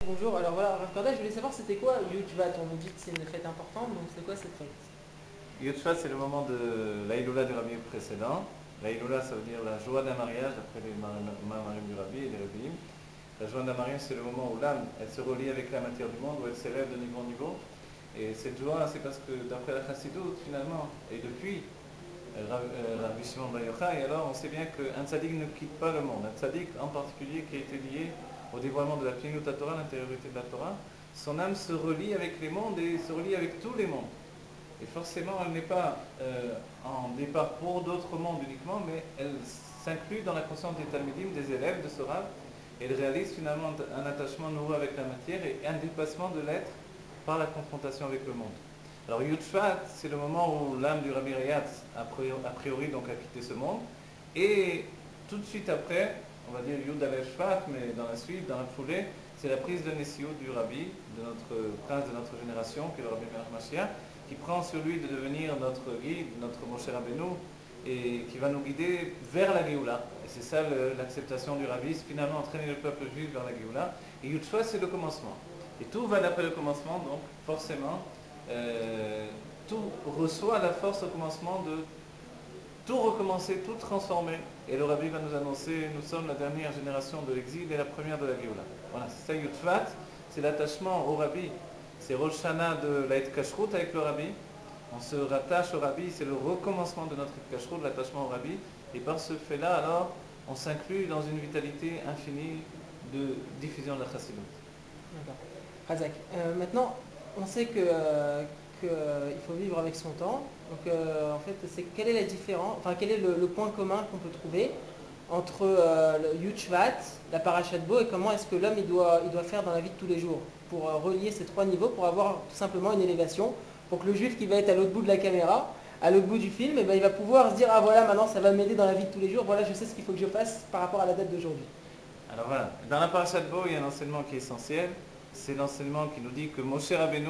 bonjour. Alors voilà, Rav Korda, je voulais savoir c'était quoi Yutvat. On nous dit que c'est une fête importante, donc c'est quoi cette fête? Yud Shvat, c'est le moment de l'Aïloula du Rabbi précédent. L'Aïloula, ça veut dire la joie d'un mariage, d'après les marim du Rabbi et les Rabbim. La joie d'un mariage, c'est le moment où l'âme, elle se relie avec la matière du monde, où elle s'élève de niveau en niveau. Et cette joie, c'est parce que d'après la Chassidoute, finalement, et depuis Rabbi Shimon Bar Yochai, alors on sait bien qu'un tzaddik ne quitte pas le monde. Un tzaddik en particulier qui a été lié au dévoilement de la Pnimiut Torah, l'intériorité de la Torah, son âme se relie avec les mondes et se relie avec tous les mondes. Et forcément, elle n'est pas en départ pour d'autres mondes uniquement, mais elle s'inclut dans la conscience des Talmidim, des élèves de ce Rav, et elle réalise finalement un attachement nouveau avec la matière et un dépassement de l'être par la confrontation avec le monde. Alors Yud Shvat, c'est le moment où l'âme du Rabbi Rayatz, a priori donc, a quitté ce monde, et tout de suite après, on va dire Yud Aleph Shvat, mais dans la suite, dans la foulée, c'est la prise de Nessiut du Rabbi, de notre prince de notre génération, qui est le Rabbi Melech Mashiach, qui prend sur lui de devenir notre guide, notre Moshe Rabbeinu, et qui va nous guider vers la Géoula. Et c'est ça l'acceptation du Rabbi, c'est finalement entraîner le peuple juif vers la Géoula. Et Yud Shvat, c'est le commencement. Et tout va d'après le commencement, donc forcément, tout reçoit la force au commencement de tout recommencer, tout transformer. Et le Rabbi va nous annoncer, nous sommes la dernière génération de l'exil et la première de la Géoula. Voilà, c'est ça Yud Shvat, c'est l'attachement au Rabbi. C'est Rosh Hashanah de la Kashrut avec le Rabbi. On se rattache au Rabbi, c'est le recommencement de notre Kashrut, l'attachement au Rabbi. Et par ce fait-là, alors, on s'inclut dans une vitalité infinie de diffusion de la Chassidut. D'accord. Razak. Maintenant, on sait qu'il faut vivre avec son temps. Donc en fait, quelle est la différence, enfin quel est le point commun qu'on peut trouver entre le Yud Shvat, la Parashat Bo, et comment est-ce que l'homme il doit faire dans la vie de tous les jours pour relier ces trois niveaux, pour avoir tout simplement une élévation, pour que le juif qui va être à l'autre bout de la caméra, à l'autre bout du film, eh ben, il va pouvoir se dire ah voilà, maintenant ça va m'aider dans la vie de tous les jours, voilà je sais ce qu'il faut que je fasse par rapport à la date d'aujourd'hui. Alors voilà, dans la Parashat Bo, il y a un enseignement qui est essentiel, c'est l'enseignement qui nous dit que Moshe Rabbeinu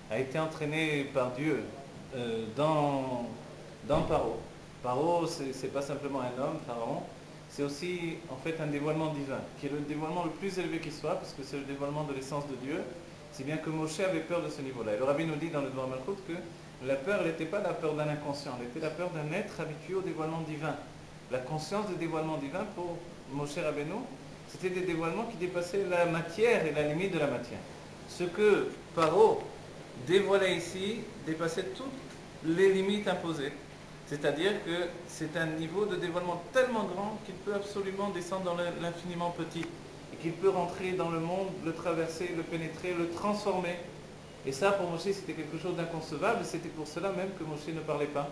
a été entraîné par Dieu dans Paro. Paro, c'est pas simplement un homme, Pharaon, c'est aussi en fait un dévoilement divin, qui est le dévoilement le plus élevé qui soit, parce que c'est le dévoilement de l'essence de Dieu, si bien que Moshe avait peur de ce niveau-là. Et le Rabbi nous dit dans le Dvar Malchut que la peur n'était pas la peur d'un inconscient, elle était la peur d'un être habitué au dévoilement divin. La conscience du dévoilement divin pour Moshe Rabbeinu, c'était des dévoilements qui dépassaient la matière et la limite de la matière. Ce que Paro dévoilait ici dépassait toutes les limites imposées. C'est-à-dire que c'est un niveau de dévoilement tellement grand qu'il peut absolument descendre dans l'infiniment petit. Et qu'il peut rentrer dans le monde, le traverser, le pénétrer, le transformer. Et ça, pour Moshe, c'était quelque chose d'inconcevable. C'était pour cela même que Moshe ne parlait pas.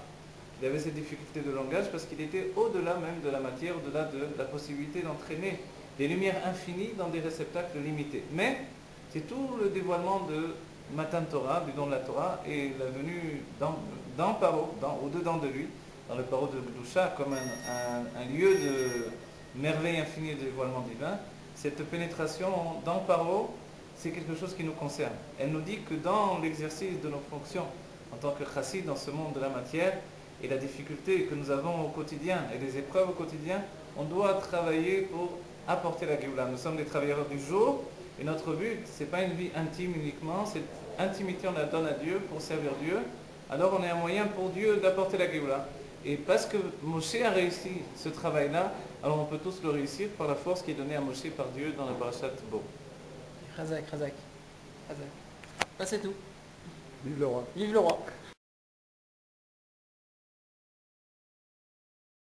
Il avait cette difficulté de langage parce qu'il était au-delà même de la matière, au-delà de la possibilité d'entraîner des lumières infinies dans des réceptacles limités. Mais c'est tout le dévoilement de Matan Torah, du don de la Torah, et la venue dans Paro, au-dedans de lui, dans le Paro de Gdusha, comme un lieu de merveille infinie de dévoilement divin. Cette pénétration dans Paro, c'est quelque chose qui nous concerne. Elle nous dit que dans l'exercice de nos fonctions, en tant que chassid dans ce monde de la matière, et la difficulté que nous avons au quotidien, et les épreuves au quotidien, on doit travailler pour apporter la Géoula. Nous sommes des travailleurs du jour, et notre but, ce n'est pas une vie intime uniquement, cette intimité on la donne à Dieu pour servir Dieu. Alors on est un moyen pour Dieu d'apporter la Géoula. Et parce que Moshe a réussi ce travail-là, alors on peut tous le réussir par la force qui est donnée à Moshe par Dieu dans la Parashat Bo. Razak. Bah, c'est tout. Vive le roi. Vive le roi.